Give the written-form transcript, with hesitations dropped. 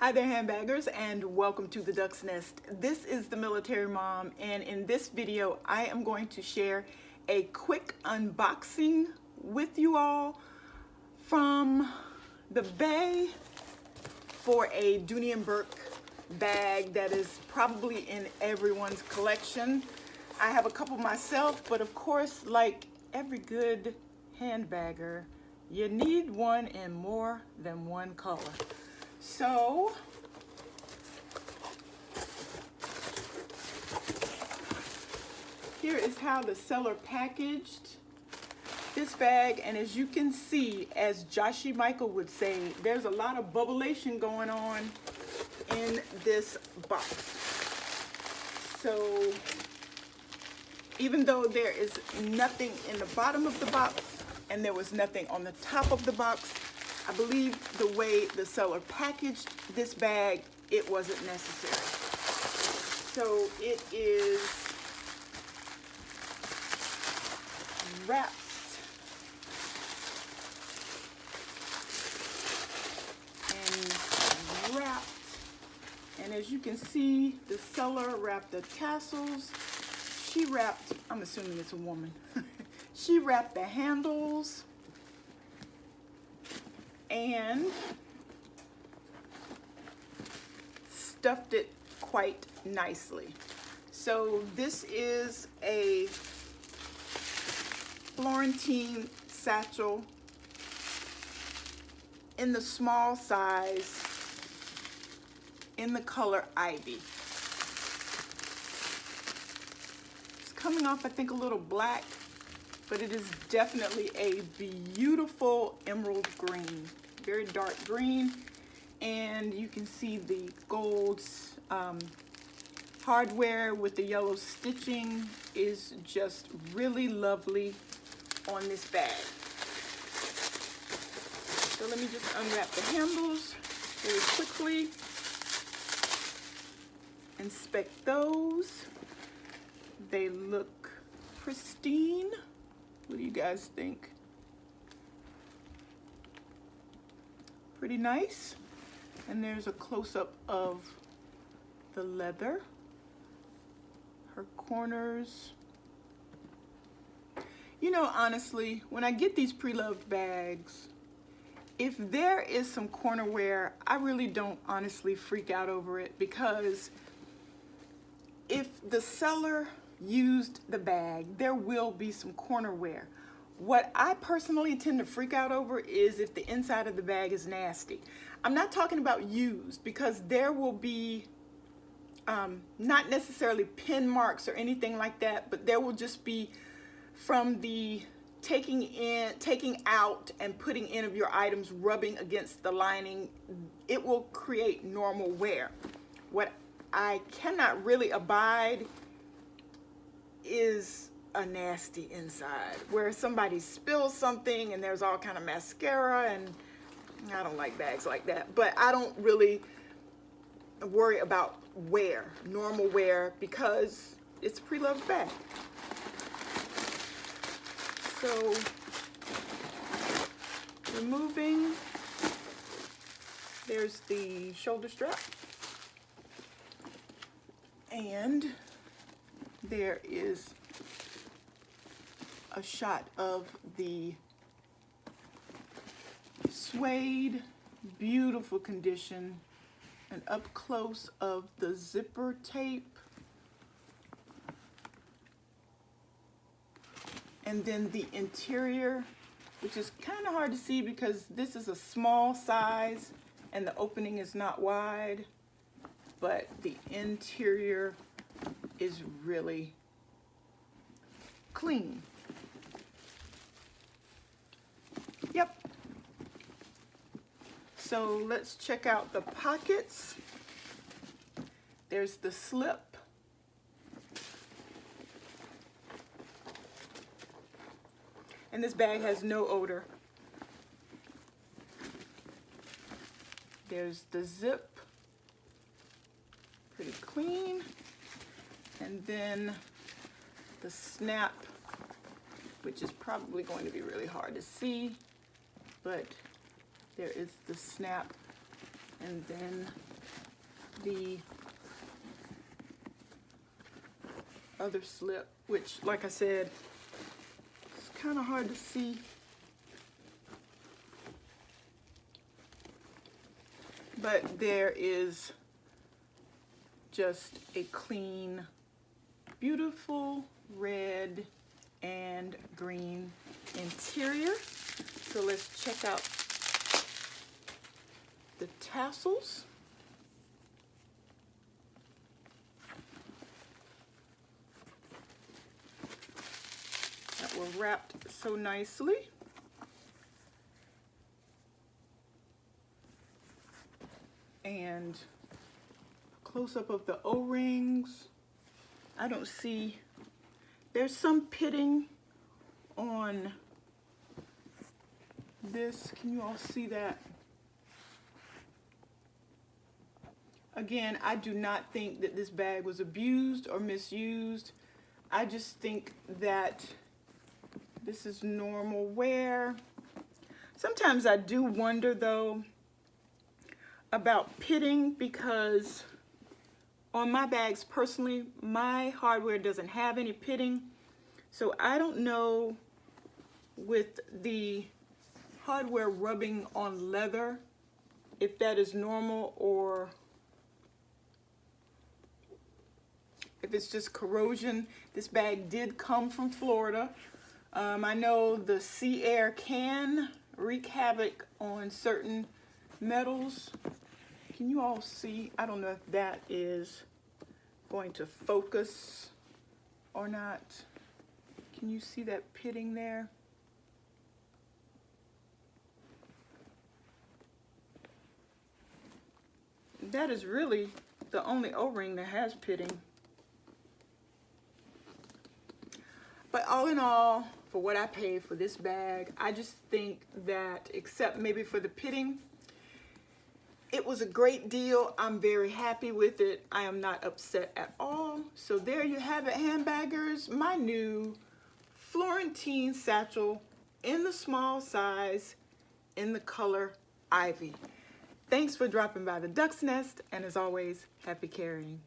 Hi there, handbaggers, and welcome to the Duck's Nest. This is the Military Mom, and in this video I am going to share a quick unboxing with you all from the Bay for a Dooney and Bourke bag that is probably in everyone's collection. I have a couple myself, but of course, like every good handbagger, you need one in more than one color. So, here is how the seller packaged this bag, and as you can see, as Joshy Michael would say, there's a lot of bubblation going on in this box. So, even though there is nothing in the bottom of the box and there was nothing on the top of the box, I believe the way the seller packaged this bag, it wasn't necessary. So it is wrapped and wrapped. And as you can see, the seller wrapped the tassels. She wrapped, I'm assuming it's a woman. She wrapped the handles and stuffed it quite nicely. So this is a Florentine satchel in the small size in the color Ivy. It's coming off, I think, a little black, but it is definitely a beautiful emerald green, very dark green, and you can see the gold hardware with the yellow stitching is just really lovely on this bag. So let me just unwrap the handles very quickly, inspect those. They look pristine. What do you guys think? Pretty nice. And there's a close-up of the leather, her corners. You know, honestly, when I get these pre-loved bags, if there is some corner wear, I really don't honestly freak out over it, because if the seller used the bag, there will be some corner wear. What I personally tend to freak out over is if the inside of the bag is nasty. I'm not talking about used, because there will be not necessarily pin marks or anything like that, but there will just be from the taking out and putting in of your items rubbing against the lining. It will create normal wear. What I cannot really abide is a nasty inside where somebody spills something and there's all kind of mascara, and I don't like bags like that. But I don't really worry about wear, normal wear, because it's a pre-loved bag. So removing, there's the shoulder strap, and there is a shot of the suede, beautiful condition, and up close of the zipper tape, and then the interior, which is kind of hard to see because this is a small size and the opening is not wide, but the interior is really clean. Yep. So let's check out the pockets. There's the slip. And this bag has no odor. There's the zip, pretty clean. And then the snap, which is probably going to be really hard to see, but there is the snap and then the other slip, which, like I said, it's kind of hard to see. But there is just a clean, beautiful red and green interior. So let's check out the tassels. That were wrapped so nicely. And close-up of the O-rings. I don't see, there's some pitting on this. Can you all see that? Again, I do not think that this bag was abused or misused. I just think that this is normal wear. Sometimes I do wonder though about pitting, because on my bags personally, my hardware doesn't have any pitting. So I don't know with the hardware rubbing on leather if that is normal or if it's just corrosion. This bag did come from Florida. I know the sea air can wreak havoc on certain metals. Can you all see? I don't know if that is going to focus or not. Can you see that pitting there? That is really the only O-ring that has pitting. But all in all, for what I paid for this bag, I just think that, except maybe for the pitting, it was a great deal. I'm very happy with it. I am not upset at all. So there you have it, handbaggers. My new Florentine satchel in the small size, in the color Ivy. Thanks for dropping by the Duck's Nest, and as always, happy carrying.